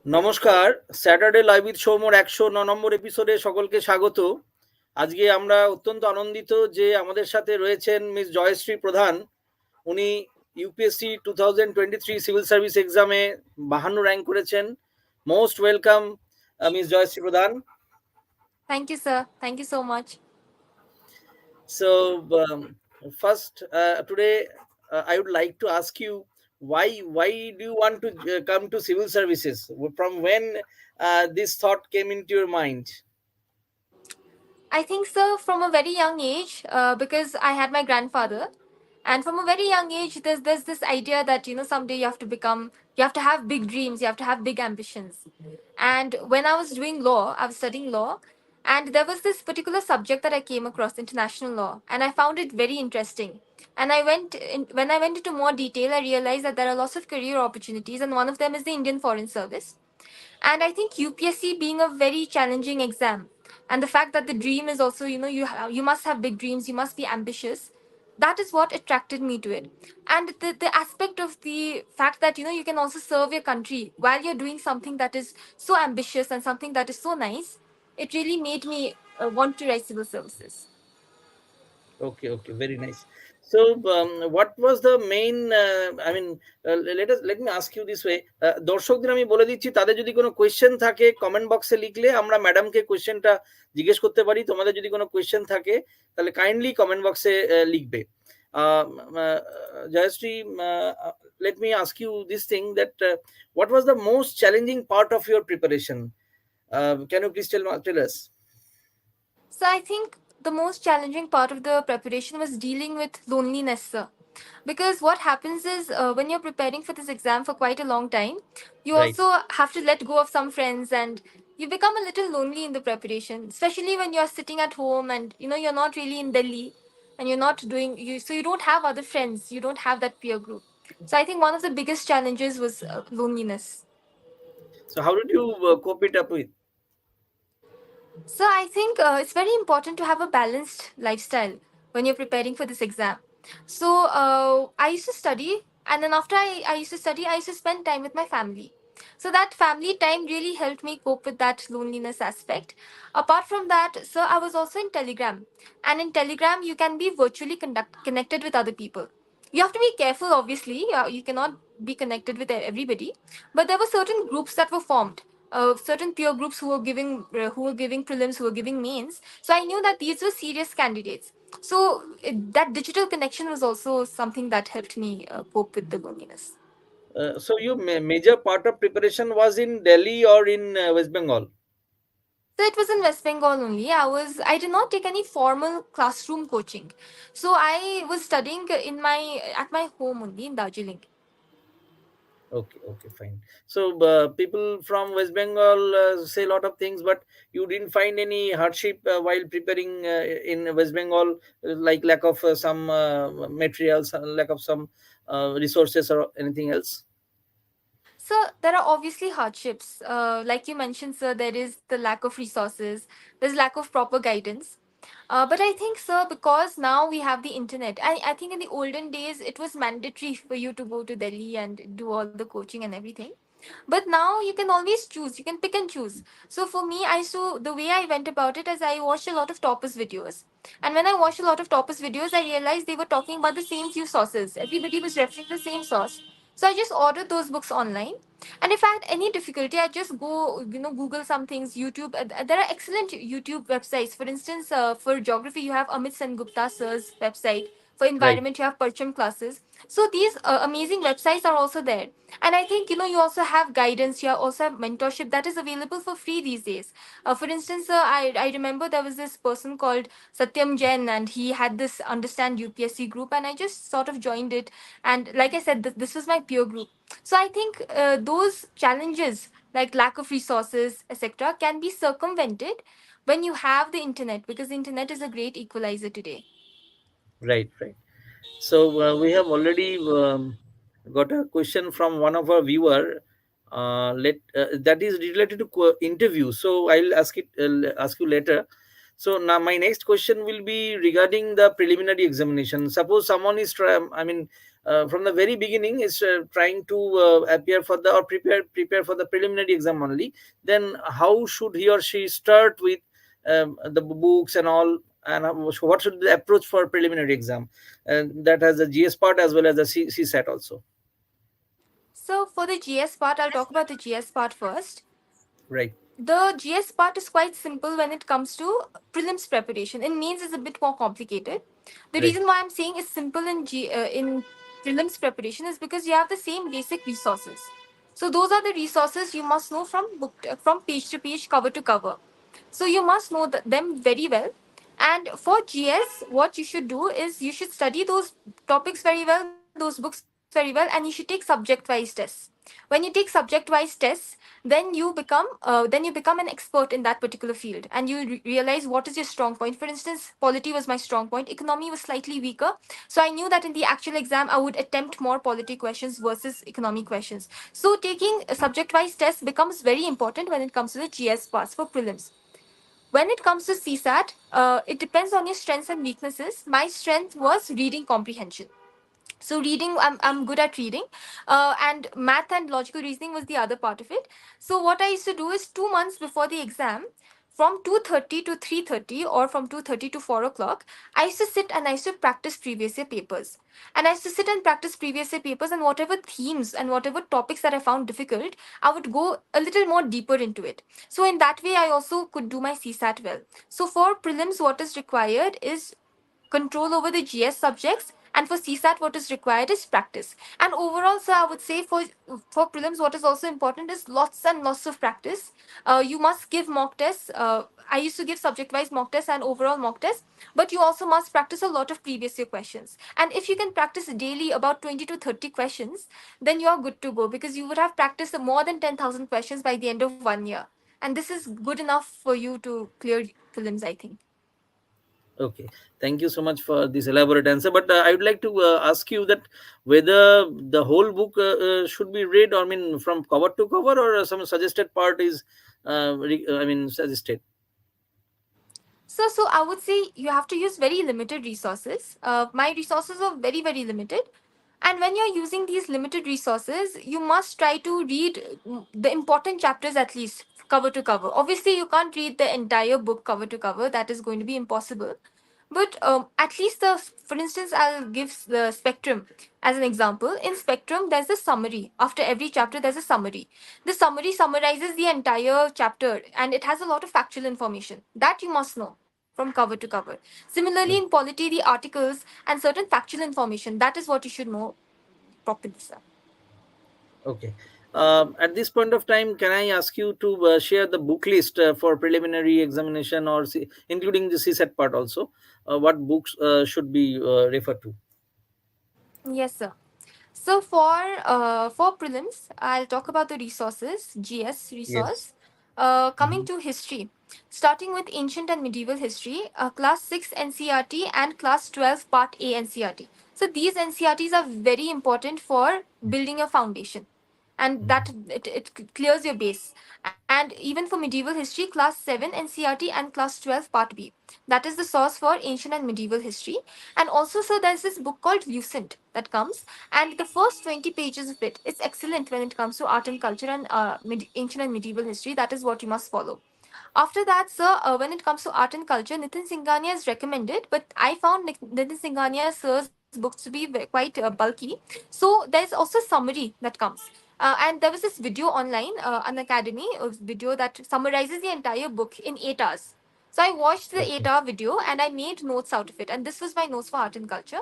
নমস্কার, Saturday live with সৌম্যর 109 নম্বর এপিসোডে সকলকে স্বাগত। আজকে আমরা অত্যন্ত আনন্দিত যে আমাদের সাথে রয়েছেন মিস জয়শ্রী প্রধান। উনি ইউপিএসসি 2023 সিভিল সার্ভিস এক্সামে 52 র্যাঙ্ক করেছেন। মোস্ট ওয়েলকাম মিস জয়শ্রী প্রধান। Thank you, sir. Thank you so much. So first today I would like to ask you why do you want to come to civil services? From when this thought came into your mind? I think, sir, from a very young age, because I had my grandfather, and from a very young age, there's this idea that someday you have to have big dreams, you have to have big ambitions. And when I was doing law, I was studying law, and there was this particular subject that I came across, international law, and I found it very interesting. And when I went into more detail, I realized that there are lots of career opportunities, and one of them is the Indian Foreign Service. And I think UPSC being a very challenging exam, and the fact that the dream is also, you must have big dreams, you must be ambitious. That is what attracted me to it. And the aspect of the fact that, you can also serve your country while you're doing something that is so ambitious and something that is so nice, it really made me want to write civil services. Okay, very nice. So, what was the main? Let me ask you this way. দর্শকদের আমি বলে দিচ্ছি, তাদের যদি কোনো question থাকে comment বক্সে লিখলে আমরা ম্যাডামকে কোয়েশ্চেনটা জিজ্ঞেস করতে পারি। তোমাদের যদি কোনো কোয়েশ্চেন থাকে তাহলে কাইন্ডলি কমেন্ট বক্সে লিখবে। Jayasree, let me ask you this thing that what was the most challenging part of your preparation? Can you please tell us? So I think the most challenging part of the preparation was dealing with loneliness, sir. Because what happens is when you're preparing for this exam for quite a long time, you Right. also have to let go of some friends and you become a little lonely in the preparation, especially when you're sitting at home and you're not really in Delhi and you're not doing you so you don't have other friends, you don't have that peer group. So I think one of the biggest challenges was loneliness. So, how did you cope it up with? So I think it's very important to have a balanced lifestyle when you're preparing for this exam. So I used to study, and then after I used to study, I used to spend time with my family. So that family time really helped me cope with that loneliness aspect. Apart from that, so I was also in Telegram, and in Telegram you can be virtually connected with other people. You have to be careful, obviously. You cannot be connected with everybody, but there were certain groups that were formed, certain peer groups who were giving prelims, who were giving mains. So I knew that these were serious candidates. So that digital connection was also something that helped me cope with the loneliness. So your major part of preparation was in Delhi or in West Bengal? So it was in West Bengal only. I did not take any formal classroom coaching. So I was studying at my home only in Darjeeling. Okay, fine. So people from West Bengal say a lot of things, but you didn't find any hardship while preparing in West Bengal, like lack of some materials, lack of some resources or anything else? So there are obviously hardships. Like you mentioned, sir, there is the lack of resources, there's lack of proper guidance. But I think, sir, because now we have the internet, I think in the olden days it was mandatory for you to go to Delhi and do all the coaching and everything. But now you can always choose, you can pick and choose. So for me, the way I went about it is I watched a lot of toppers videos. And when I watched a lot of toppers videos, I realized they were talking about the same few sources. Everybody was referring the same source. So I just ordered those books online. And if I had any difficulty, I just go, Google some things, YouTube. There are excellent YouTube websites. For instance, for geography, you have Amit Sen Gupta sir's website. For Right. environment, you have Parcham classes. So these amazing websites are also there. And I think, you also have guidance, you also have mentorship that is available for free these days. For instance, I remember there was this person called Satyam Jain, and he had this Understand UPSC group, and I just sort of joined it. And like I said, this was my peer group. So I think those challenges like lack of resources, etc., can be circumvented when you have the internet, because the internet is a great equalizer today. Right. So we have already got a question from one of our viewer. Let That is related to interview. So I'll ask you later. So now my next question will be regarding the preliminary examination. Suppose someone is from the very beginning is trying to appear for the or prepare for the preliminary exam only, then how should he or she start with the books and all, and what should be the approach for preliminary exam, and that has the GS part as well as the CSAT also. So for the GS part, I'll talk about the GS part first. Right. The GS part is quite simple when it comes to prelims preparation. In mains is a bit more complicated. The Right. reason why I'm saying it's simple in prelims preparation is because you have the same basic resources. So those are the resources you must know from from page to page, cover to cover. So you must know them very well. And for GS, what you should do is you should study those topics very well, those books very well, and you should take subject-wise tests. When you take subject-wise tests, then you become an expert in that particular field, and you realize what is your strong point. For instance, polity was my strong point, economy was slightly weaker, so I knew that in the actual exam I would attempt more polity questions versus economy questions. So taking a subject-wise test becomes very important when it comes to the GS parts for prelims. When it comes to CSAT, it depends on your strengths and weaknesses. My strength was reading comprehension. So reading, I'm good at reading, and math and logical reasoning was the other part of it. So what I used to do is 2 months before the exam, from 2:30 to 3:30, or from 2:30 to 4 o'clock, I used to sit and I used to practice previous year papers. And I used to sit and practice previous year papers, and whatever themes and whatever topics that I found difficult, I would go a little more deeper into it. So in that way, I also could do my CSAT well. So for prelims, what is required is control over the GS subjects, and for CSAT, what is required is practice. And overall, so I would say for prelims, what is also important is lots and lots of practice. You must give mock tests. I used to give subject-wise mock tests and overall mock tests, but you also must practice a lot of previous year questions. And if you can practice daily about 20 to 30 questions, then you are good to go, because you would have practiced more than 10,000 questions by the end of 1 year. And this is good enough for you to clear prelims, I think. Okay, thank you so much for this elaborate answer. But I would like to ask you that whether the whole book should be read, or I mean, from cover to cover, or some suggested part is, I mean, suggested. So I would say you have to use very limited resources. My resources are very, very limited. And when you're using these limited resources, you must try to read the important chapters at least cover to cover. Obviously, you can't read the entire book cover to cover. That is going to be impossible. But at least for instance, I'll give the Spectrum as an example. In Spectrum, there's a summary. After every chapter, there's a summary. The summary summarizes the entire chapter, and it has a lot of factual information that you must know from cover to cover. Similarly, in polity, the articles and certain factual information, that is what you should know properly, sir. Okay. At this point of time, can I ask you to share the book list for preliminary examination, or including the CSAT part also? What books should be referred to? Yes, sir. So for prelims, I'll talk about the resources, GS Yes. resource. Coming Mhm. to history, starting with ancient and medieval history, class 6 NCRT and class 12 part A NCRT. So these NCRTs are very important for building a foundation, and that it clears your base. And even for medieval history, class 7 NCRT and class 12 part B. That is the source for ancient and medieval history. And also, so there's this book called Lucent that comes, and the first 20 pages of it is excellent when it comes to art and culture and ancient and medieval history. That is what you must follow. After that, sir, when it comes to art and culture, Nitin Singhania is recommended, but I found Nitin Singhania sir's books to be quite bulky. So there's also summary that comes. And there was this video online, an academy video that summarizes the entire book in 8 hours. So I watched the Okay. 8 hour video and I made notes out of it. And this was my notes for art and culture.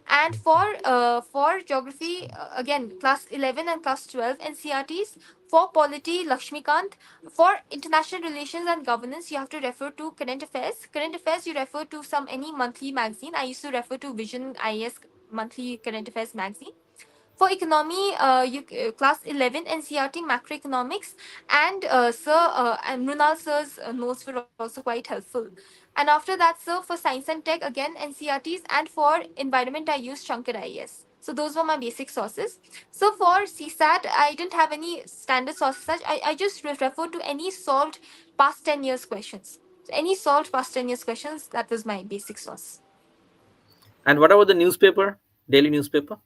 And for geography, again, class 11 and class 12 NCRTs. For polity, Lakshmikant. For international relations and governance, you have to refer to current affairs. Current affairs, you refer to some any monthly magazine. I used to refer to Vision IS monthly current affairs magazine. For economy, class 11 NCRT macroeconomics, and and Mrunal sir's notes were also quite helpful. And after that, sir, for science and tech, again NCRTs, and for environment, I used Shankar IAS. So those were my basic sources. So for CSAT, I didn't have any standard sources. I just referred to any solved past 10 years questions. So any solved past 10 years questions, that was my basic source. And what about the newspaper, daily newspaper?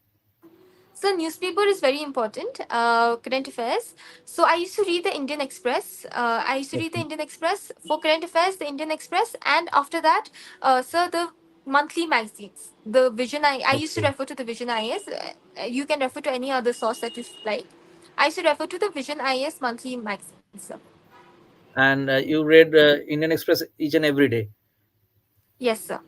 So newspaper is very important. Current affairs. So I used to read the Indian Express. I used to read the Okay. Indian Express for current affairs, the Indian Express, and after that, so the monthly magazines. The Vision I used to Okay. refer to the Vision IS. You can refer to any other source that you like. I used to refer to the Vision IS monthly magazines. Sir. And you read Indian Express each and every day. Yes, sir.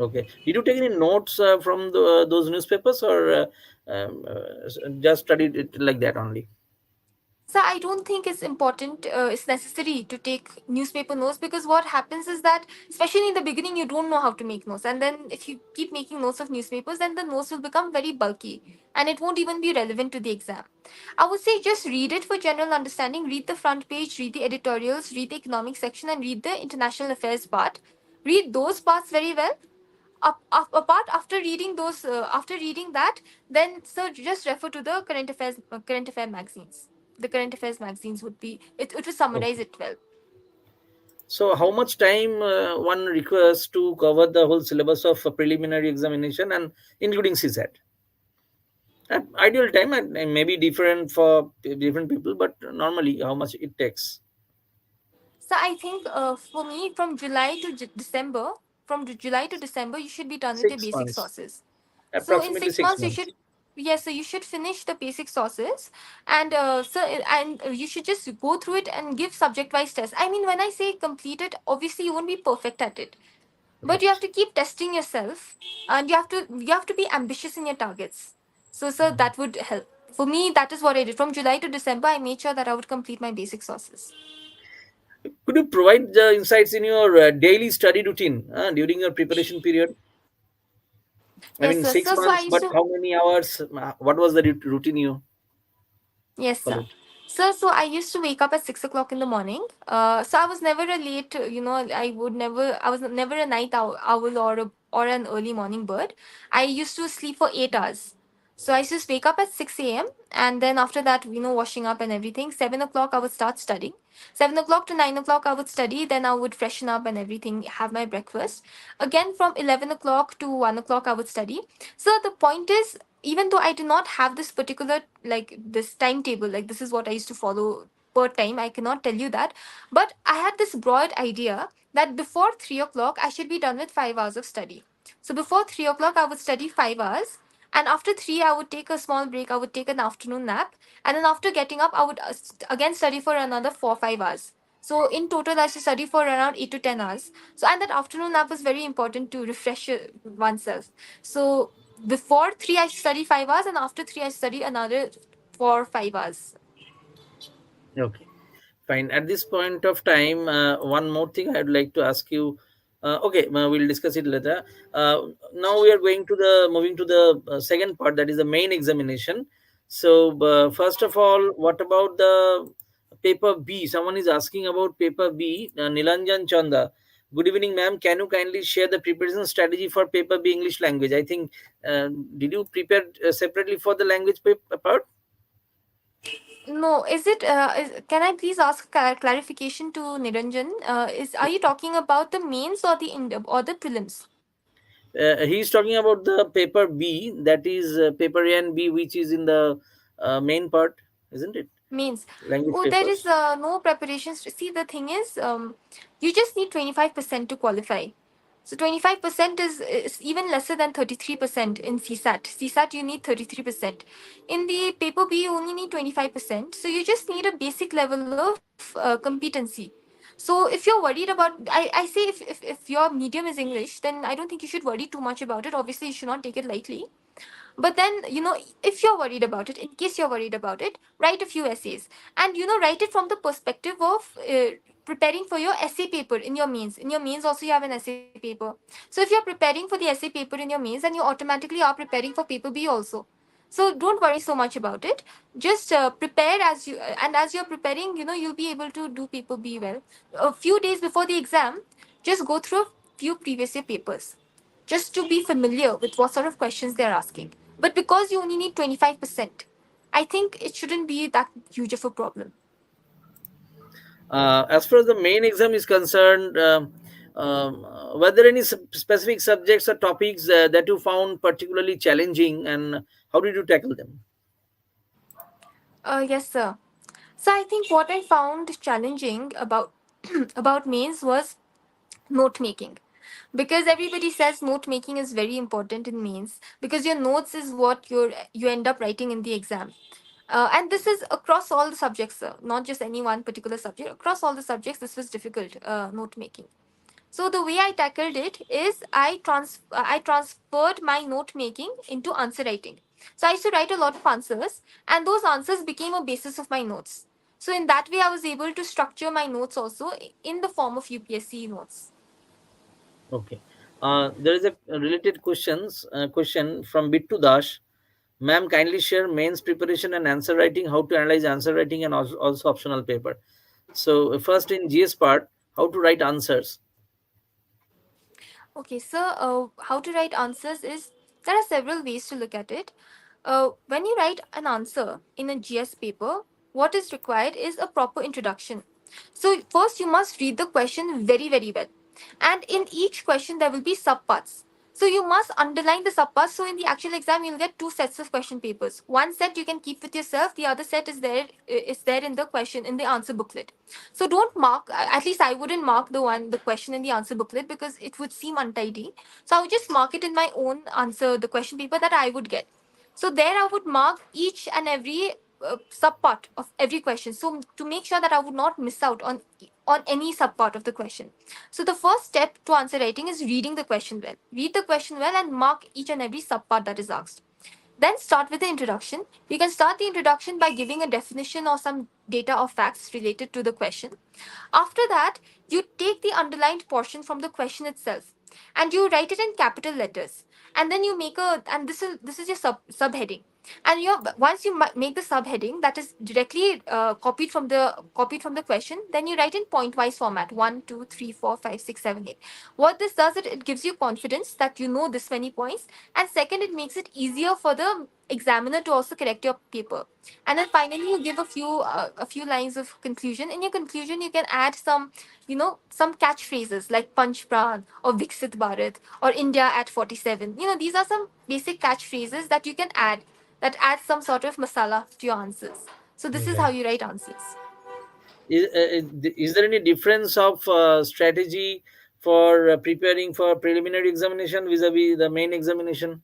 Okay. Did you take any notes from those newspapers, or just studied it like that only? So I don't think it's important, it's necessary to take newspaper notes, because what happens is that, especially in the beginning, you don't know how to make notes. And then if you keep making notes of newspapers, then the notes will become very bulky and it won't even be relevant to the exam. I would say just read it for general understanding, read the front page, read the editorials, read the economic section, and read the international affairs part. Read those parts very well. Apart after reading those, after reading that, then sir just refer to the current affair magazines. The current affairs magazines would be it would summarize Okay. it well. So, how much time one requires to cover the whole syllabus of a preliminary examination, and including CSAT? Ideal time, and may be different for different people, but normally, how much it takes? So I think, for me, from July to December, July to December, you should be done with your 6 months, basic sources. So in approximately 6 six months, you months. should, yes, so you should finish the basic sources, and you should just go through it and give subject wise tests. I mean, when I say complete it, obviously you won't be perfect at it, but you have Right. to keep testing yourself, and you have to be ambitious in your targets. So sir, that would help. For me, that is what I did. From July to December, I made sure that I would complete my basic sources. Could you provide the insights in your daily study routine during your preparation period? I Yes mean, sir. six So I months, used but to. how many hours? What was the routine you Yes, sir. followed? So I used to wake up at 6 o'clock in the morning. So I was never a late. I was never a owl or an early morning bird. I used to sleep for 8 hours. So I used to wake up at 6 a.m. and then after that, washing up and everything. 7 o'clock I would start studying. 7 o'clock to 9 o'clock I would study. Then I would freshen up and everything, have my breakfast. Again from 11 o'clock to 1 o'clock I would study. So the point is, even though I do not have this particular, like, this timetable, like this is what I used to follow per time, I cannot tell you that. But I had this broad idea that before 3 o'clock I should be done with 5 hours of study. So before 3 o'clock I would study 5 hours, and after three I would take a small break. I would take an afternoon nap, and then after getting up I would again study for another 4 5 hours. So in total, I should study for around 8 to 10 hours. So, and that afternoon nap was very important to refresh oneself. So before three, I study 5 hours, and after three, I study another 4 5 hours. Okay. Fine. At this point of time, one more thing I'd like to ask you. Okay, we'll discuss it later. Now we are moving to the second part, that is the main examination. So, first of all, what about the paper B? Someone is asking about paper B. Nilanjan Chanda. Good evening, ma'am. Can you kindly share the preparation strategy for paper B English language? I think, did you prepare separately for the language part? No, is it? Can I please ask clarification to Niranjan? Is Are you talking about the mains or or the prelims? He's talking about the paper B, that is paper A and B, which is in the main part, isn't it? Means, Language oh, there is papers. no preparations. See, the thing is, you just need 25% to qualify. So 25% is even lesser than 33% in CSAT. CSAT, you need 33%. In the paper B, you only need 25%. So you just need a basic level of competency. So if you're worried about, I say, if your medium is English, then I don't think you should worry too much about it. Obviously, you should not take it lightly. But then, if you're worried about it, in case you're worried about it, write a few essays. And, write it from the perspective of preparing for your essay paper in your mains. In your mains, also, you have an essay paper. So if you're preparing for the essay paper in your mains, then you automatically are preparing for paper B also. So don't worry so much about it. Just prepare and as you're preparing, you'll be able to do paper B well. A few days before the exam, just go through a few previous year papers just to be familiar with what sort of questions they're asking. But because you only need 25%, I think it shouldn't be that huge of a problem. As far as the main exam is concerned, Were there any specific subjects or topics that you found particularly challenging, and how did you tackle them? Yes, sir. So I think what I found challenging about about mains was note making, because everybody says note making is very important in mains, because your notes is what you end up writing in the exam. And this is across all the subjects, sir, not just any one particular subject. Across all the subjects, this was difficult, note making. So the way I tackled it is I transferred my note making into answer writing. So I used to write a lot of answers, and those answers became a basis of my notes. So in that way, I was able to structure my notes also in the form of UPSC notes. Okay. There is a related question from Bittu Dash. Ma'am, kindly share mains preparation and answer writing, how to analyze answer writing, and also optional paper. So, first in GS part, how to write answers. Okay, so how to write answers is, there are several ways to look at it. When you write an answer in a GS paper, what is required is a proper introduction. So first you must read the question very very well, and in each question there will be subparts. So you must underline the subparts. So in the actual exam, you'll get two sets of question papers. One set you can keep with yourself. The other set is there in the question in the answer booklet. So don't mark. At least I wouldn't mark the question in the answer booklet, because it would seem untidy. So I would just mark it in my own answer, the question paper that I would get. So there I would mark each and every subpart of every question. So to make sure that I would not miss out on any subpart of the question. So the first step to answer writing is reading the question well. Read the question well and mark each and every subpart that is asked. Then start with the introduction. You can start the introduction by giving a definition or some data or facts related to the question. After that, you take the underlined portion from the question itself and you write it in capital letters. And then you make a, and this is your subheading. And you, once you make the subheading that is directly copied from the question, then you write in point wise format: 1, 2, 3, 4, 5, 6, 7, 8. What this does, it gives you confidence that you know this many points, and second, it makes it easier for the examiner to also correct your paper. And then finally, you give a few lines of conclusion. In your conclusion, you can add some catchphrases like Panch Pran or Viksit Bharat or India at 47. These are some basic catchphrases that you can add, that adds some sort of masala to your answers. So this is how Right. you write answers. Is there any difference of strategy for preparing for preliminary examination vis-a-vis the main examination?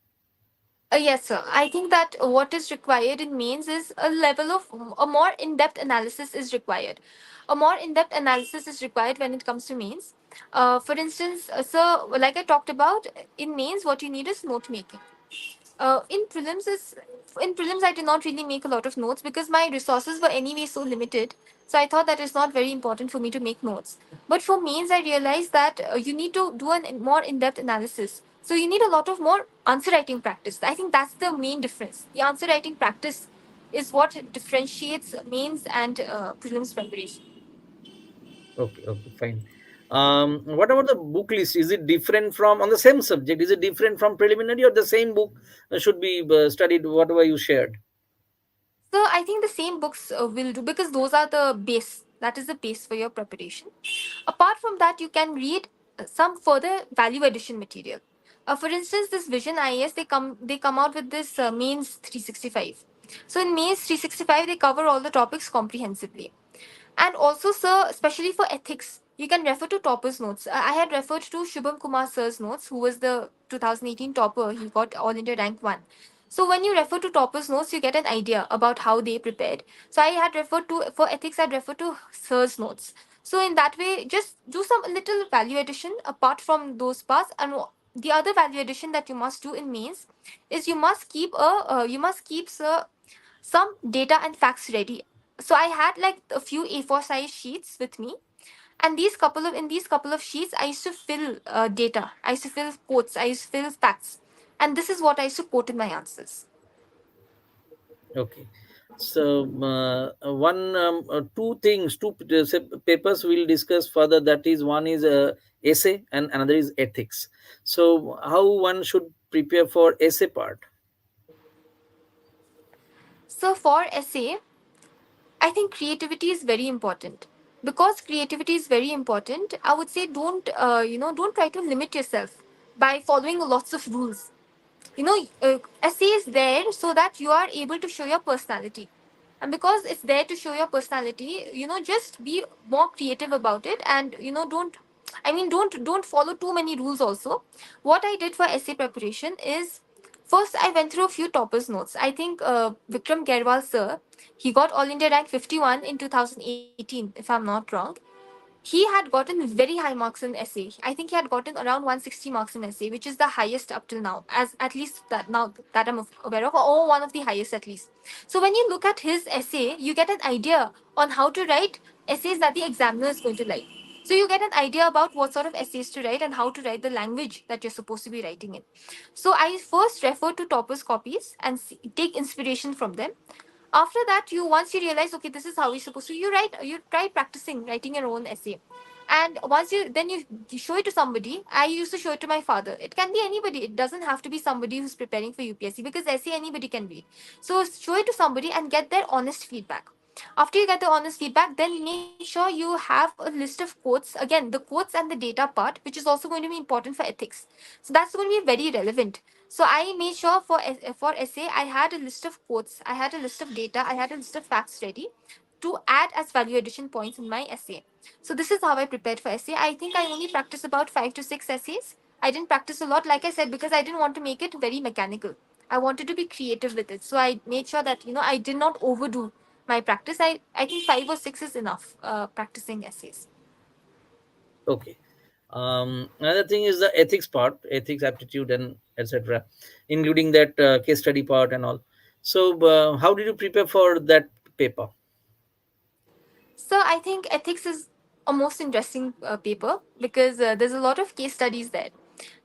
Yes, sir. I think that what is required in mains is a level of a more in-depth analysis is required. A more in-depth analysis is required when it comes to mains. For instance, so like I talked about, in mains, what you need is note making. In prelims I did not really make a lot of notes because my resources were anyway so limited. So I thought that it's not very important for me to make notes. But for mains, I realized that you need to do a more in-depth analysis. So you need a lot of more answer writing practice. I think that's the main difference. The answer writing practice is what differentiates mains and prelims preparation. Okay, okay, fine. What about the book list? Is it different from on the same subject? Is it different from preliminary, or the same book should be studied? Whatever you shared. So I think the same books will do, because those are the base. That is the base for your preparation. Apart from that, you can read some further value addition material. For instance, this Vision IAS, they come out with this Mains 365. So in Mains 365, they cover all the topics comprehensively. And also, sir, especially for ethics, you can refer to toppers' notes. I had referred to Shubham Kumar sir's notes, who was the 2018 topper. He got All India Rank 1. So when you refer to toppers' notes, you get an idea about how they prepared. So I had referred to, for ethics, I'd refer to sir's notes. So in that way, just do some little value addition apart from those parts. And the other value addition that you must do in mains is you must keep some data and facts ready. So I had like a few A4 size sheets with me, and these couple of sheets I used to fill data, I used to fill quotes, I used to fill facts, and this is what I used to quote in my answers. Okay. So two things, papers we'll discuss further. That is, one is essay and another is ethics. So how one should prepare for essay part? So for essay, I think creativity is very important. because creativity is very important. I would say don't try to limit yourself by following lots of rules. Essay is there so that you are able to show your personality, and because it's there to show your personality, just be more creative about it. And don't follow too many rules also. What I did for essay preparation is, first I went through a few toppers notes. I think Vikram Gerwal sir, he got all India rank 51 in 2018, if I'm not wrong. He had gotten very high marks in essay. I think he had gotten around 160 marks in essay, which is the highest up till now, as at least that now that I'm aware of, or one of the highest at least. So when you look at his essay, you get an idea on how to write essays that the examiner is going to like. So you get an idea about what sort of essays to write and how to write the language that you're supposed to be writing in. So I first refer to toppers copies and take inspiration from them. After that, you once you realize, okay, this is how we're supposed to, you try practicing writing your own essay. And once you show it to somebody. I used to show it to my father. It can be anybody, it doesn't have to be somebody who's preparing for UPSC, because essay anybody can read. So show it to somebody and get their honest feedback. After you get the honest feedback, then make sure you have a list of quotes, again the quotes and the data part, which is also going to be important for ethics. So that's going to be very relevant. So I made sure for essay, I had a list of quotes, I had a list of data, I had a list of facts ready to add as value addition points in my essay. So this is how I prepared for essay. I think I only practiced about 5 to 6 essays. I didn't practice a lot, like I said, because I didn't want to make it very mechanical. I wanted to be creative with it. So I made sure that I did not overdo my practice. I think 5 or 6 is enough practicing essays. Okay. Another thing is the ethics part, ethics, aptitude, and etc., including that case study part and all. So, how did you prepare for that paper? So I think ethics is a most interesting paper, because there's a lot of case studies there,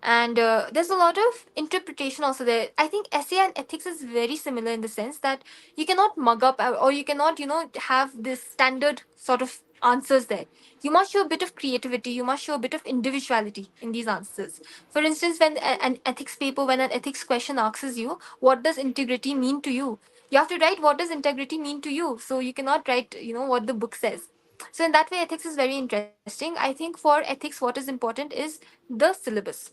and there's a lot of interpretation also there. I think essay and ethics is very similar in the sense that you cannot mug up, or you cannot have this standard sort of answers there. You must show a bit of creativity. You must show a bit of individuality in these answers. For instance, when an ethics paper, when an ethics question asks you, what does integrity mean to you? You have to write what does integrity mean to you. So you cannot write what the book says. So in that way, ethics is very interesting. I think for ethics, what is important is the syllabus.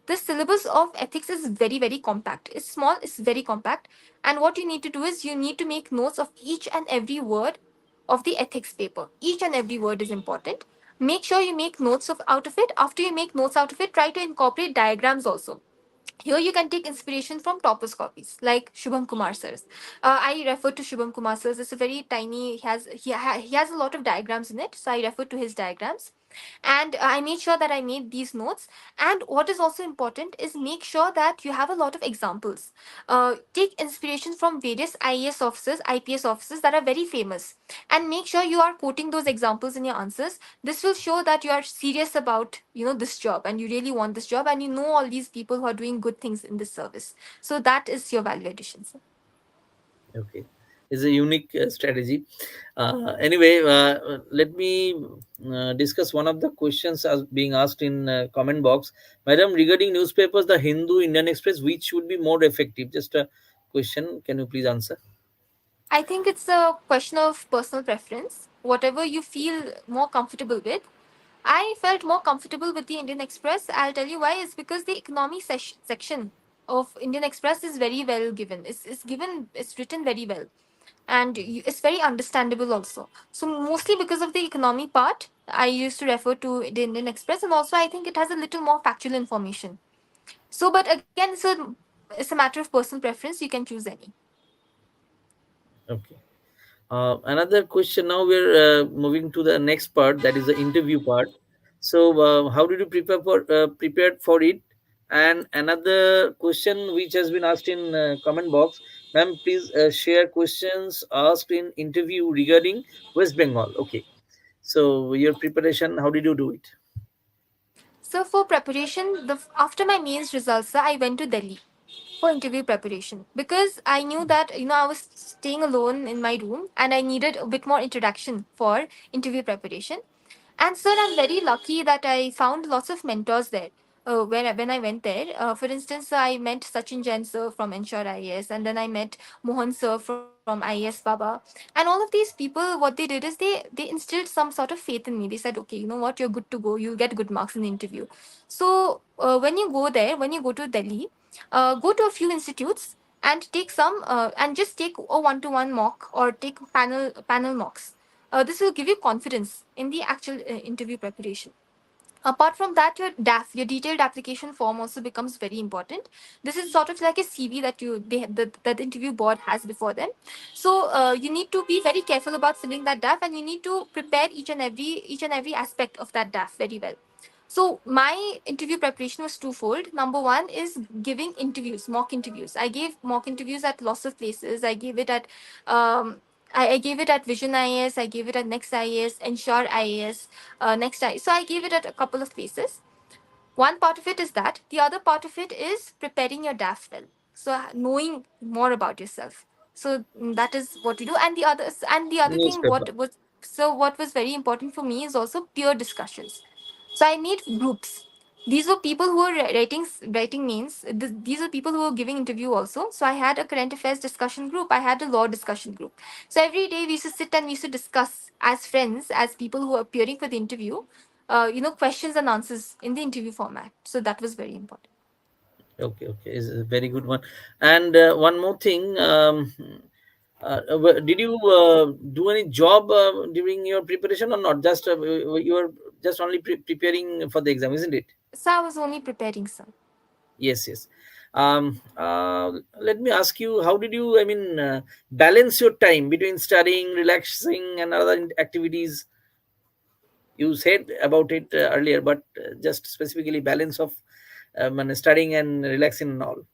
The syllabus of ethics is very, very compact. It's small, it's very compact. And what you need to do is you need to make notes of each and every word of the ethics paper. Each and every word is important. Make sure you make notes out of it. After you make notes out of it, try to incorporate diagrams also. Here you can take inspiration from toppers copies like Shubham Kumar sirs. I refer to Shubham Kumar sirs. It's a very tiny. He has a lot of diagrams in it, so I refer to his diagrams. And I made sure that I made these notes. And what is also important is make sure that you have a lot of examples. Take inspiration from various IAS officers, IPS officers that are very famous, and make sure you are quoting those examples in your answers. This will show that you are serious about this job, and you really want this job, and you know all these people who are doing good things in this service. So that is your value addition, sir. Okay, it's a unique strategy. Anyway, let me discuss one of the questions as being asked in comment box. Madam, regarding newspapers, the Hindu, Indian Express, which would be more effective? Just a question. Can you please answer? I think it's a question of personal preference. Whatever you feel more comfortable with. I felt more comfortable with the Indian Express. I'll tell you why. It's because the economy section of Indian Express is very well given. It's written very well. And it's very understandable also. So, mostly because of the economy part, I used to refer to the Indian Express. And also, I think it has a little more factual information. So, but again, it's a matter of personal preference. You can choose any. Okay. Another question. Now we're moving to the next part, that is the interview part. So, how did you prepared for it? And another question which has been asked in comment box, ma'am, please share questions asked in interview regarding West Bengal. Okay. So, your preparation, how did you do it? So, for preparation, after my mains results, I went to Delhi for interview preparation, because I knew that I was staying alone in my room and I needed a bit more introduction for interview preparation. And sir, I'm very lucky that I found lots of mentors there. when I went there. For instance, I met Sachin Jain sir from Ensure IAS, and then I met Mohan sir from IAS Baba. And all of these people, what they did is they instilled some sort of faith in me. They said, okay, you know what, you're good to go. You'll get good marks in the interview. So when you go there, when you go to Delhi, go to a few institutes and take some and just take a one-to-one mock or take panel mocks. This will give you confidence in the actual interview preparation. Apart from that, your DAF, your detailed application form, also becomes very important. This is sort of like a CV that that the interview board has before them. So you need to be very careful about filling that DAF, and you need to prepare each and every aspect of that DAF very well. So my interview preparation was twofold. Number one is giving interviews, mock interviews. I gave mock interviews at lots of places. I gave it at I gave it at Vision IAS, I gave it at Next IAS, Ensure IAS, Next IAS. So I gave it at a couple of places. One part of it is that. The other part of it is preparing your DAF well. So knowing more about yourself. So that is what we do. And the other thing, Newspaper. what was very important for me is also peer discussions. So I made groups. These were people who were writing means these are people who were giving interview also. So I had a current affairs discussion group. I had a law discussion group. So every day we used to sit and we used to discuss as friends, as people who are appearing for the interview, questions and answers in the interview format. So that was very important. Okay, okay, is a very good one. And one more thing, did you do any job during your preparation or not? Just you were just only preparing for the exam, isn't it? So I was only preparing some. Yes, yes. Let me ask you, how did you, I mean, balance your time between studying, relaxing, and other activities? You said about it earlier, but just specifically balance of studying and relaxing and all.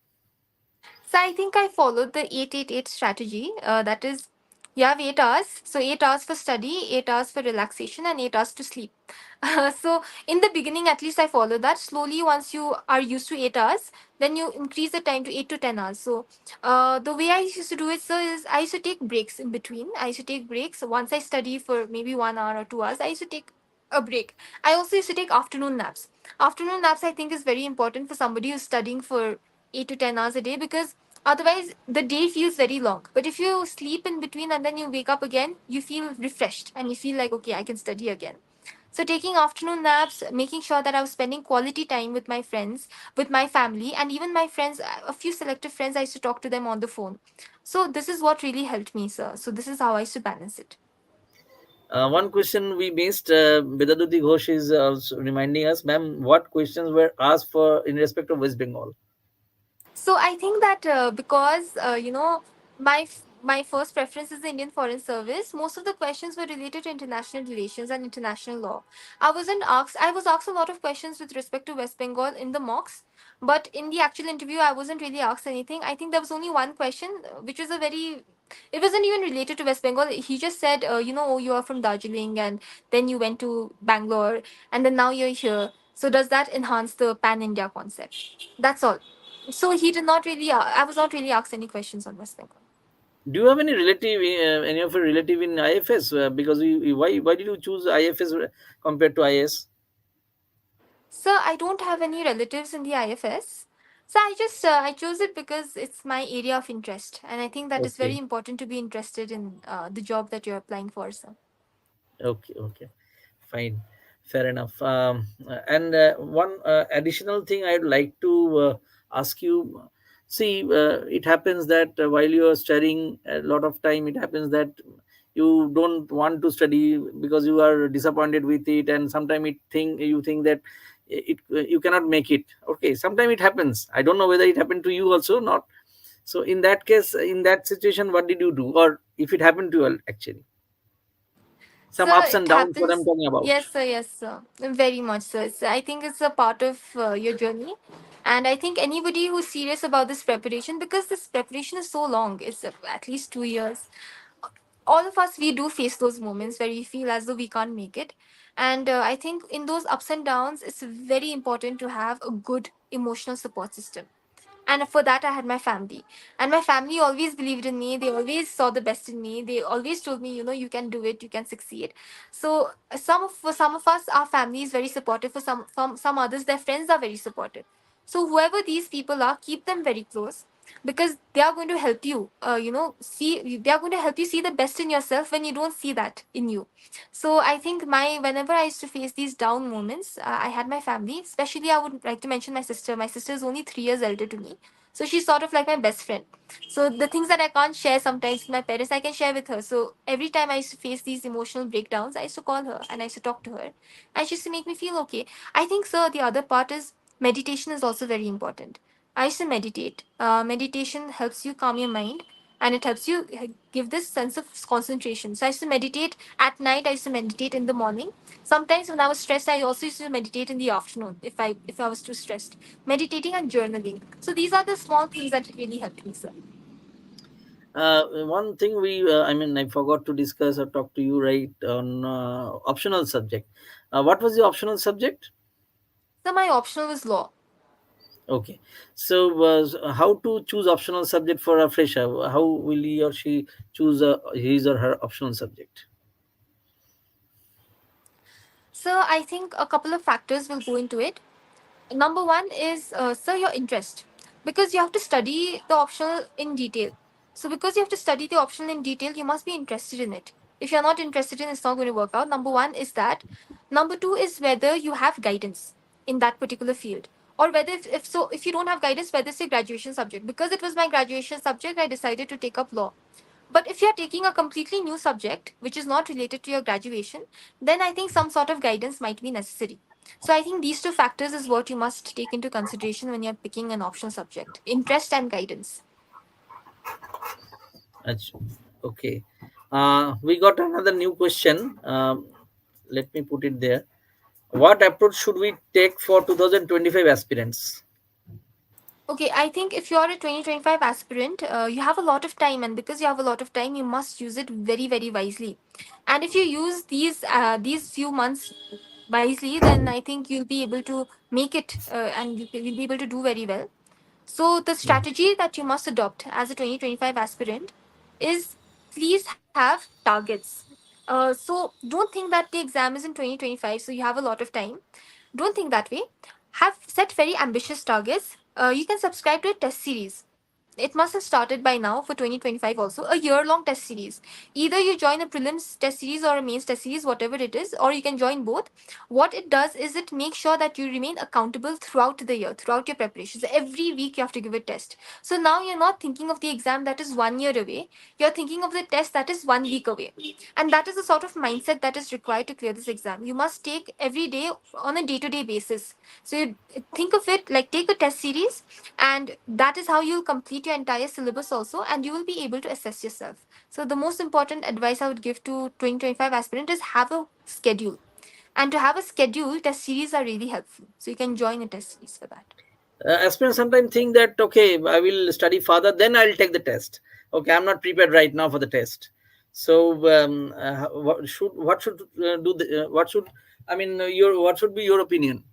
So I think I followed the 888 strategy. That is, you have 8 hours. So 8 hours for study, 8 hours for relaxation, and 8 hours to sleep. So in the beginning, at least I followed that. Slowly, once you are used to 8 hours, then you increase the time to 8 to 10 hours. So the way I used to do it, so is I used to take breaks in between. I used to take breaks. So once I study for maybe 1 hour or 2 hours, I used to take a break. I also used to take afternoon naps. Afternoon naps, I think, is very important for somebody who's studying for 8 to 10 hours a day, because otherwise the day feels very long. But if you sleep in between and then you wake up again, you feel refreshed and you feel like, okay, I can study again. So taking afternoon naps, making sure that I was spending quality time with my friends, with my family, and even my friends, a few selective friends, I used to talk to them on the phone. So this is what really helped me, sir. So this is how I used to balance it. One question we missed, Vedaduti Ghosh is also reminding us, ma'am, what questions were asked for in respect of West Bengal? So I think that because my first preference is the Indian Foreign Service. Most of the questions were related to international relations and international law. I wasn't asked. I was asked a lot of questions with respect to West Bengal in the mocks, but in the actual interview, I wasn't really asked anything. I think there was only one question, which was a very. It wasn't even related to West Bengal. He just said, oh, you are from Darjeeling, and then you went to Bangalore, and then now you're here. So does that enhance the pan India concept? That's all. So he did not really. I was not really asked any questions on West Bengal. Do you have any relative, any of your relative in IFS? Because why did you choose IFS compared to IS? So I don't have any relatives in the IFS. So I chose it because it's my area of interest, and I think that is very Okay. important to be interested in the job that you're applying for. So. Okay, okay, fine, fair enough. And one additional thing I'd like to ask you. See, it happens that while you are studying a lot of time, it happens that you don't want to study because you are disappointed with it, and sometimes you think that you cannot make it. Okay, sometimes it happens. I don't know whether it happened to you also, not. So in that case, in that situation, what did you do, or if it happened to you actually? So Some ups it and downs, what I'm happens. talking about. Yes, sir. Yes, sir. Very much so. I think it's a part of your journey, and I think anybody who's serious about this preparation, because this preparation is so long, it's at least 2 years. All of us, we do face those moments where we feel as though we can't make it, and I think in those ups and downs, it's very important to have a good emotional support system. And for that I had my family, and my family always believed in me. They always saw the best in me. They always told me, you can do it, you can succeed. So for some of us, our family is very supportive. For some others, their friends are very supportive. So whoever these people are, keep them very close, because they are going to help you, see, they are going to help you see the best in yourself when you don't see that in you. So I think my whenever I used to face these down moments, I had my family. Especially, I would like to mention my sister. My sister is only 3 years elder to me, so she's sort of like my best friend. So the things that I can't share sometimes with my parents, I can share with her. So every time I used to face these emotional breakdowns, I used to call her and I used to talk to her, and she used to make me feel okay. I think, sir, the other part is meditation is also very important. I used to meditate. Meditation helps you calm your mind, and it helps you give this sense of concentration. So I used to meditate at night. I used to meditate in the morning. Sometimes when I was stressed, I also used to meditate in the afternoon if I was too stressed. Meditating and journaling. So these are the small things that really helped me, sir. One thing I forgot to discuss or talk to you right on optional subject. What was the optional subject? So my optional was law. Okay, so how to choose optional subject for a fresher? How will he or she choose his or her optional subject? So I think a couple of factors will go into it. Number one is, sir, your interest, because you have to study the optional in detail. So because you have to study the optional in detail, you must be interested in it. If you're not interested in it, it's not going to work out. Number one is that. Number two is whether you have guidance in that particular field, or whether if you don't have guidance, whether it's a graduation subject. Because it was my graduation subject, I decided to take up law. But if you're taking a completely new subject, which is not related to your graduation, then I think some sort of guidance might be necessary. So I think these two factors is what you must take into consideration when you're picking an optional subject: interest and guidance. Ach- Okay, we got another new question. Let me put it there. What approach should we take for 2025 aspirants? Okay, I think if you're a 2025 aspirant, you have a lot of time, and because you have a lot of time, you must use it very, very wisely. And if you use these few months wisely, then I think you'll be able to make it, and you'll be able to do very well. So the strategy that you must adopt as a 2025 aspirant is, please have targets. So don't think that the exam is in 2025, so you have a lot of time. Don't think that way. Have set very ambitious targets. You can subscribe to a test series. It must have started by now for 2025 also, a year long test series. Either you join a prelims test series or a mains test series, whatever it is, or you can join both. What it does is it makes sure that you remain accountable throughout the year, throughout your preparations. Every week you have to give a test. So now you're not thinking of the exam that is 1 year away, you're thinking of the test that is 1 week away. And that is the sort of mindset that is required to clear this exam. You must take every day on a day to day basis. So you think of it like, take a test series, and that is how you'll complete your entire syllabus also, and you will be able to assess yourself. So the most important advice I would give to 2025 aspirant is, have a schedule. And to have a schedule, test series are really helpful. So you can join a test series for that. Aspirants sometimes think that, okay, I will study further, then I'll take the test. Okay, I'm not prepared right now for the test. So what should your what should be your opinion?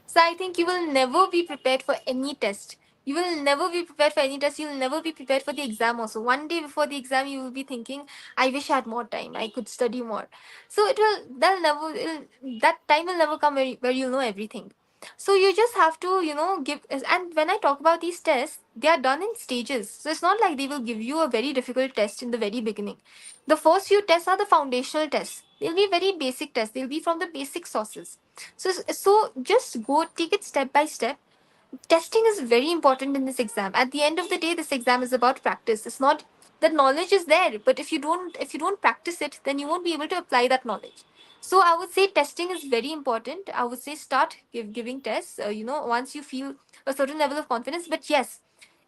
So I think you will never be prepared for any test. You will never be prepared for any test. You will never be prepared for the exam also. One day before the exam, you will be thinking, I wish I had more time. I could study more. So that time will never come where you'll know everything. So you just have to, give. And when I talk about these tests, they are done in stages. So it's not like they will give you a very difficult test in the very beginning. The first few tests are the foundational tests. They'll be very basic tests. They'll be from the basic sources. So just go take it step by step. Testing is very important in this exam. At the end of the day, this exam is about practice. It's not, the knowledge is there, but if you don't practice it, then you won't be able to apply that knowledge. So I would say testing is very important. I would say start giving tests. Once you feel a certain level of confidence. But yes,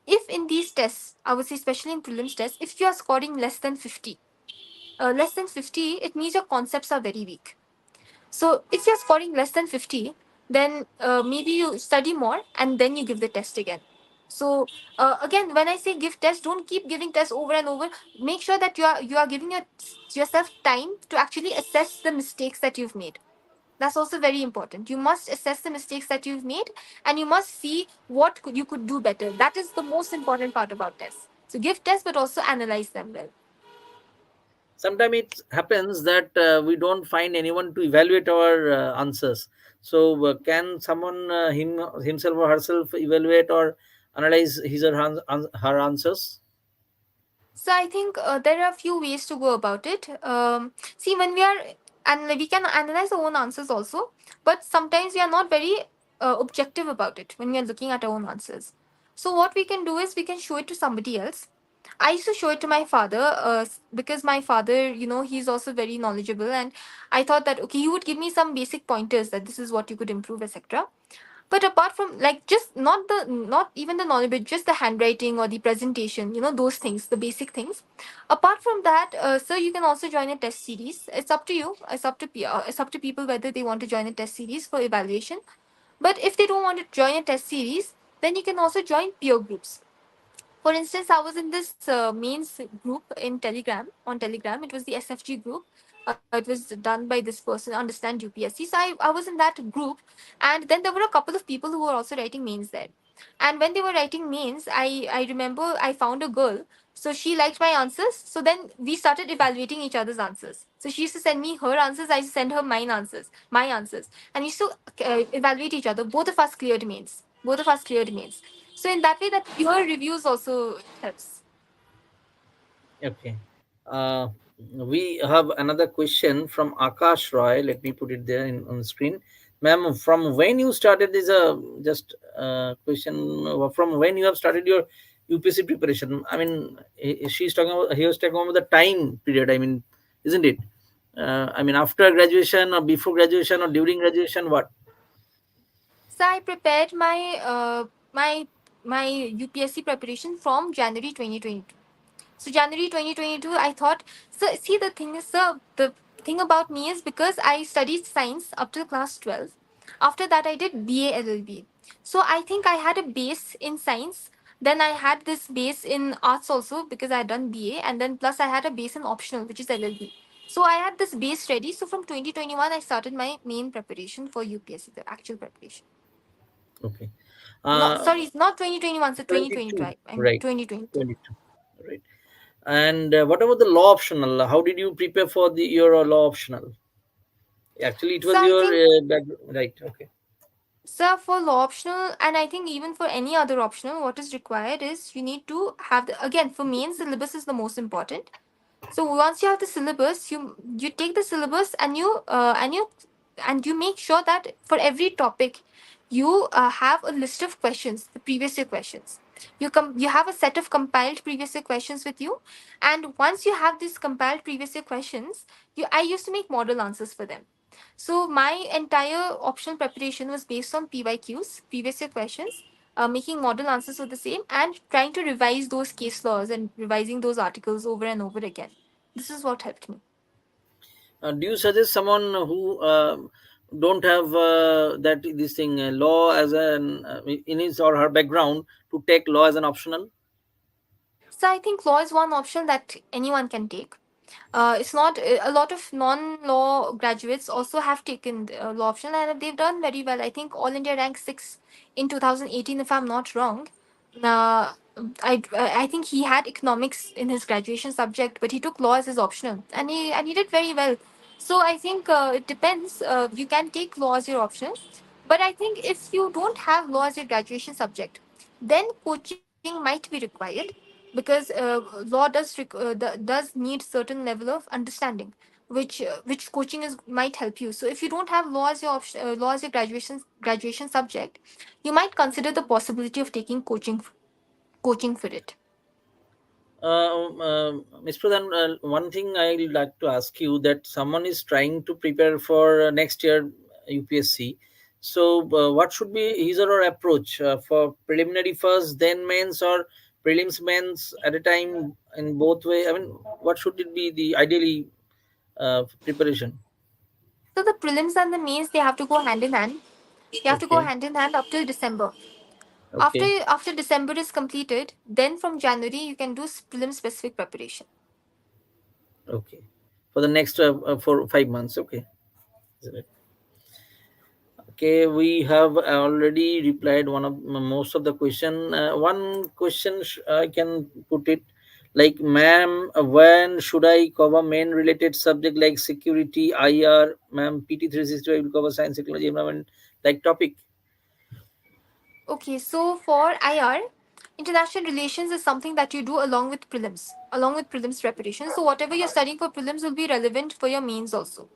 if in these tests, I would say especially in prelims tests, if you are scoring less than 50, it means your concepts are very weak. So if you're scoring less than 50, then maybe you study more and then you give the test again. So again, when I say give tests, don't keep giving tests over and over. Make sure that you are giving yourself time to actually assess the mistakes that you've made. That's also very important. You must assess the mistakes that you've made, and you must see what you could do better. That is the most important part about tests. So give tests, but also analyze them well. Sometimes it happens that we don't find anyone to evaluate our answers. So can someone himself or herself evaluate or analyze his or her answers? So I think there are a few ways to go about it. See, when we are, and we can analyze our own answers also, but sometimes we are not very objective about it when we are looking at our own answers. So what we can do is we can show it to somebody else. I used to show it to my father because my father, he's also very knowledgeable, and I thought that okay, he would give me some basic pointers that this is what you could improve, etc. But apart from, like, just not even the knowledge, but just the handwriting or the presentation, those things, the basic things. Apart from that, so you can also join a test series. It's up to you. It's up to people whether they want to join a test series for evaluation. But if they don't want to join a test series, then you can also join peer groups. For instance, I was in this mains group in Telegram. On Telegram, it was the SFG group. It was done by this person, Understand UPSC. So I was in that group, and then there were a couple of people who were also writing mains there. And when they were writing mains, I remember I found a girl. So she liked my answers. So then we started evaluating each other's answers. So she used to send me her answers. I used to send her my answers, and we used to evaluate each other. Both of us cleared mains. Both of us cleared mains. So in that way, that peer reviews also helps. Okay. Uh, we have another question from Akash Roy. Let me put it there on the screen. Ma'am, from when you started this just question, from when you have started your UPSC preparation? I mean, she's talking about, he was talking about the time period. I mean, isn't it? I mean, after graduation or before graduation or during graduation, what? So I prepared my UPSC preparation from January 2022. So January 2022, I thought. So see, the thing is, sir, the thing about me is because I studied science up to class 12. After that, I did BA LLB. So I think I had a base in science. Then I had this base in arts also because I had done BA, and then plus I had a base in optional, which is LLB. So I had this base ready. So from 2021, I started my main preparation for UPSC, the actual preparation. Okay. Not Uh, sorry, not 2021, so 2022. 22. I'm Right. 2022. 22. Right. And what about the law optional? How did you prepare for your law optional? Actually, it So was I your think, right. Okay. sir, for law optional, and I think even for any other optional, what is required is you need to have again, for main syllabus is the most important. So once you have the syllabus, you take the syllabus, and you make sure that for every topic you have a list of questions, the previous year questions. You have a set of compiled previous year questions with you, and once you have these compiled previous year questions, you I used to make model answers for them. So my entire optional preparation was based on PYQs, previous year questions, making model answers for the same, and trying to revise those case laws and revising those articles over and over again. This is what helped me. Do you suggest someone who don't have that this thing law as an in his or her background to take law as an optional? So I think law is one option that anyone can take. It's not a lot of non-law graduates also have taken the law option, and they've done very well. I think All India rank 6 in 2018, if I'm not wrong. Uh, I think he had economics in his graduation subject, but he took law as his optional, and he did very well. So I think it depends. You can take law as your option, but I think if you don't have law as your graduation subject, then coaching might be required because law does need certain level of understanding, which coaching is might help you. So if you don't have law as your law as your graduation subject, you might consider the possibility of taking coaching for it. Ms. Pradhan, one thing I'd like to ask you, that someone is trying to prepare for next year UPSC. So, what should be his or her approach for preliminary first, then mains, or prelims mains at a time in both way? I mean, what should it be the ideally preparation? So the prelims and the mains, they have to go hand in hand. They have to go Okay, hand in hand up till December. After okay, after December is completed, then from January you can do prelim specific preparation. okay. For the next for 5 months, okay. Isn't it? Okay, we have already replied one of most of the question. One question I can put it like, ma'am, when should I cover main related subject like security, IR? Ma'am, PT 360 will cover science, technology, environment like topic. Okay, so for IR, international relations is something that you do along with prelims preparation. So whatever you're studying for prelims will be relevant for your mains also.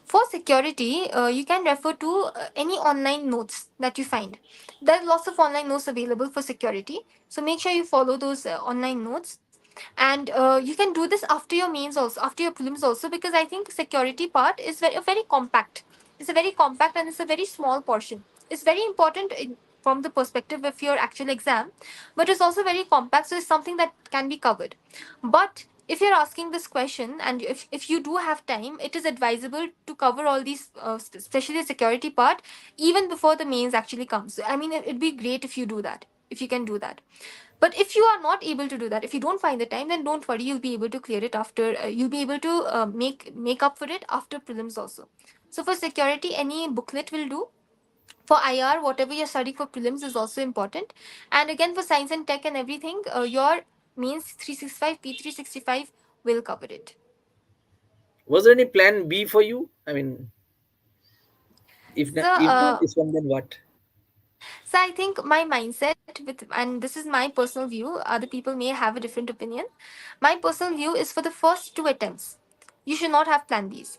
For security, you can refer to any online notes that you find. There are lots of online notes available for security. So make sure you follow those online notes. And you can do this after your mains also, after your prelims also, because I think security part is very compact. It's a very compact and it's a very small portion. It's very important from the perspective of your actual exam, but it's also very compact, so it's something that can be covered. But if you're asking this question and if you do have time, it is advisable to cover all these, especially the security part, even before the mains actually comes. I mean, it'd be great if you do that, if you can do that. But if you are not able to do that, if you don't find the time, then don't worry, you'll be able to clear it after, you'll be able to make up for it after prelims also. So for security, any booklet will do. For IR, whatever you're studying for prelims is also important. And again, for science and tech and everything, your means 365 P365 will cover it. Was there any plan B for you? I mean, So if not this one, then what? So I think my mindset with, and this is my personal view, other people may have a different opinion. My personal view is for the first two attempts, you should not have plan Bs.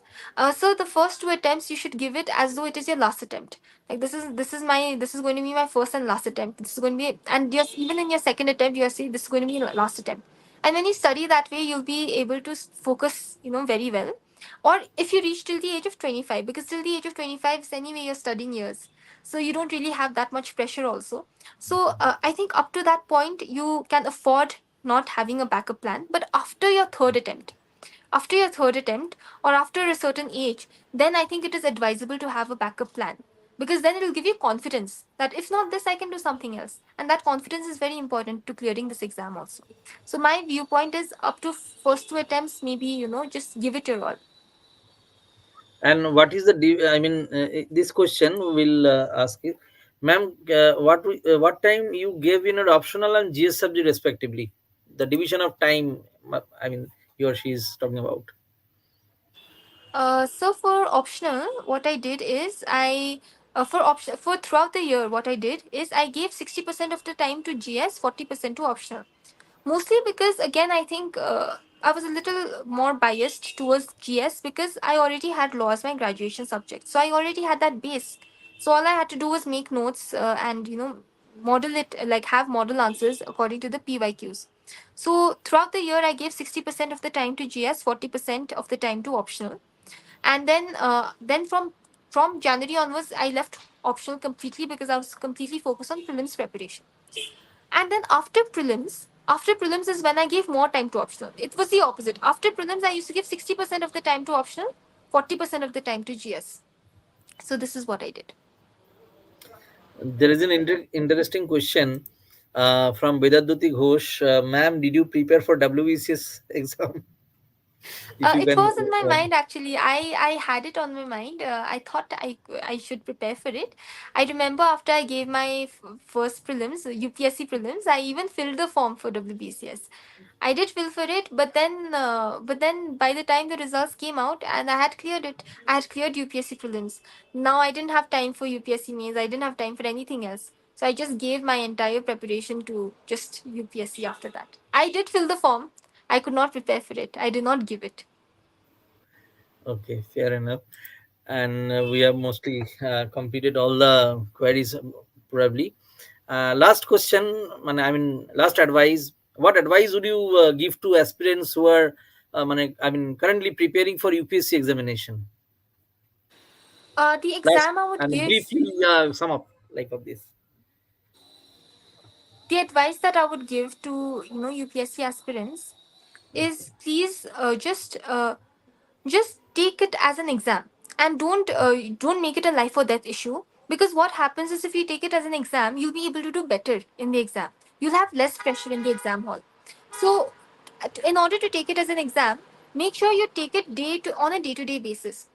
So the first two attempts, you should give it as though it is your last attempt. Like this is going to be my first and last attempt. This is going to be, and you're, even in your second attempt, you're saying this is going to be your last attempt. And when you study that way, you'll be able to focus, very well. Or if you reach till the age of 25, because till the age of 25 is anyway your studying years, so you don't really have that much pressure also. So I think up to that point you can afford not having a backup plan. But after your third attempt, or after a certain age, then I think it is advisable to have a backup plan, because then it will give you confidence that if not this, I can do something else, and that confidence is very important to clearing this exam also. So my viewpoint is, up to first two attempts, maybe, just give it your all. And what is the I mean, this question will ask you, ma'am, what time you gave in an optional and GS subject respectively, the division of time, I mean, he or she is talking about. So for optional, what I did is for throughout the year, what I did is I gave 60% of the time to GS, 40% to optional. Mostly because, again, I think I was a little more biased towards GS because I already had law as my graduation subject, so I already had that base. So all I had to do was make notes, and model it, like have model answers according to the PYQs. So throughout the year, I gave 60% of the time to GS, 40% of the time to optional. And then from January onwards, I left optional completely because I was completely focused on prelims preparation. And then after prelims is when I gave more time to optional. It was the opposite. After prelims, I used to give 60% of the time to optional, 40% of the time to GS. So this is what I did. There is an interesting question from Vedaduti Ghosh. Ma'am, did you prepare for WBCS exam? If you It can, was in my mind actually. I had it on my mind. I thought I should prepare for it. I remember after I gave my first prelims, UPSC prelims, I even filled the form for WBCS. I did fill for it, but then by the time the results came out and I had cleared it, I had cleared UPSC prelims. Now I didn't have time for UPSC mains. I didn't have time for anything else. So I just gave my entire preparation to just UPSC after that. I did fill the form. I could not prepare for it. I did not give it. okay, fair enough. And we have mostly completed all the queries, probably. Last question, I mean, last advice. What advice would you give to aspirants who are, I mean, currently preparing for UPSC examination? The Last, exam I would and give, briefly sum up like of this. the advice that I would give to UPSC aspirants is, please just take it as an exam, and don't make it a life or death issue. Because what happens is, if you take it as an exam, you'll be able to do better in the exam. You'll have less pressure in the exam hall. So in order to take it as an exam, make sure you take it on a day-to-day basis.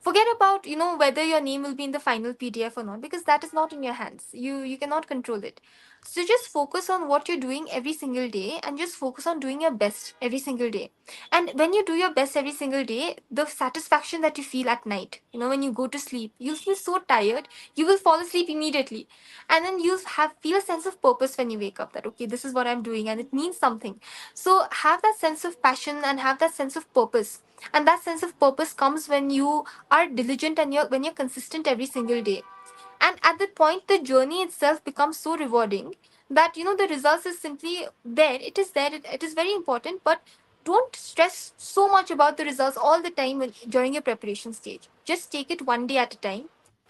Forget about, whether your name will be in the final PDF or not, because that is not in your hands. You cannot control it. So just focus on what you're doing every single day, and just focus on doing your best every single day. And when you do your best every single day, the satisfaction that you feel at night, when you go to sleep, you'll feel so tired, you will fall asleep immediately. And then you'll feel a sense of purpose when you wake up, that okay, this is what I'm doing and it means something. So have that sense of passion and have that sense of purpose. And that sense of purpose comes when you are diligent and when you're consistent every single day. And at that point, the journey itself becomes so rewarding that the results is simply there. It is there. It is very important, but don't stress so much about the results all the time during your preparation stage. Just take it one day at a time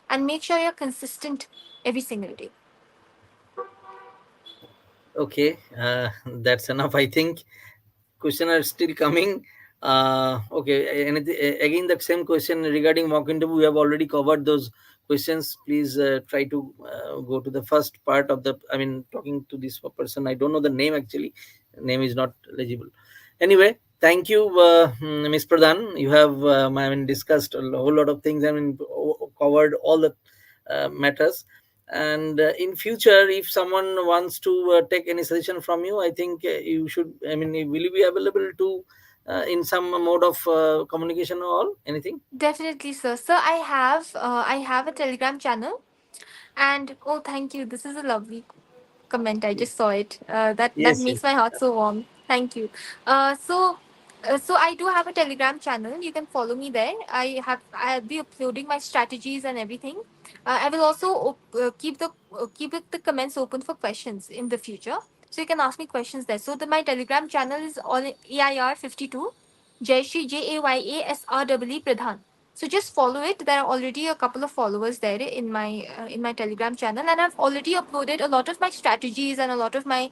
and make sure you're consistent every single day. Okay, that's enough, I think. Question are still coming. Okay, and again, that same question regarding mock interview, we have already covered those questions. Please try to go to the first part of the, I mean, talking to this person. I don't know the name actually. Name is not legible. Anyway, thank you, Ms. Pradhan. You have, I mean, discussed a whole lot of things. I mean, covered all the matters. And in future, if someone wants to take any suggestion from you, I think you should, I mean, will you be available to in some mode of communication or all, anything? Definitely, sir. So I have a Telegram channel, and oh, thank you. This is a lovely comment. I just saw it. That Yes, makes yes. my heart so warm. Thank you. So I do have a Telegram channel. You can follow me there. I'll be uploading my strategies and everything. I will also keep the comments open for questions in the future. So you can ask me questions there. So my Telegram channel is all AIR52 Jayasree Jayasree Pradhan. So just follow it. There are already a couple of followers there in my Telegram channel, and I've already uploaded a lot of my strategies and a lot of my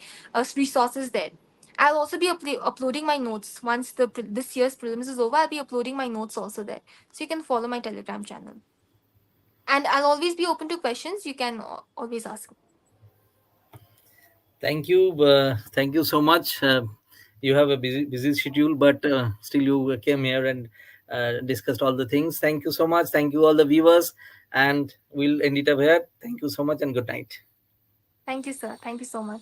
resources there. I'll also be uploading my notes once this year's prelims is over. I'll be uploading my notes also there, so you can follow my Telegram channel. And I'll always be open to questions. You can always ask. Thank you so much. You have a busy schedule, but still you came here and discussed all the things. Thank you so much. Thank you all the viewers, and we'll end it up here. Thank you so much and good night. Thank you, sir. Thank you so much.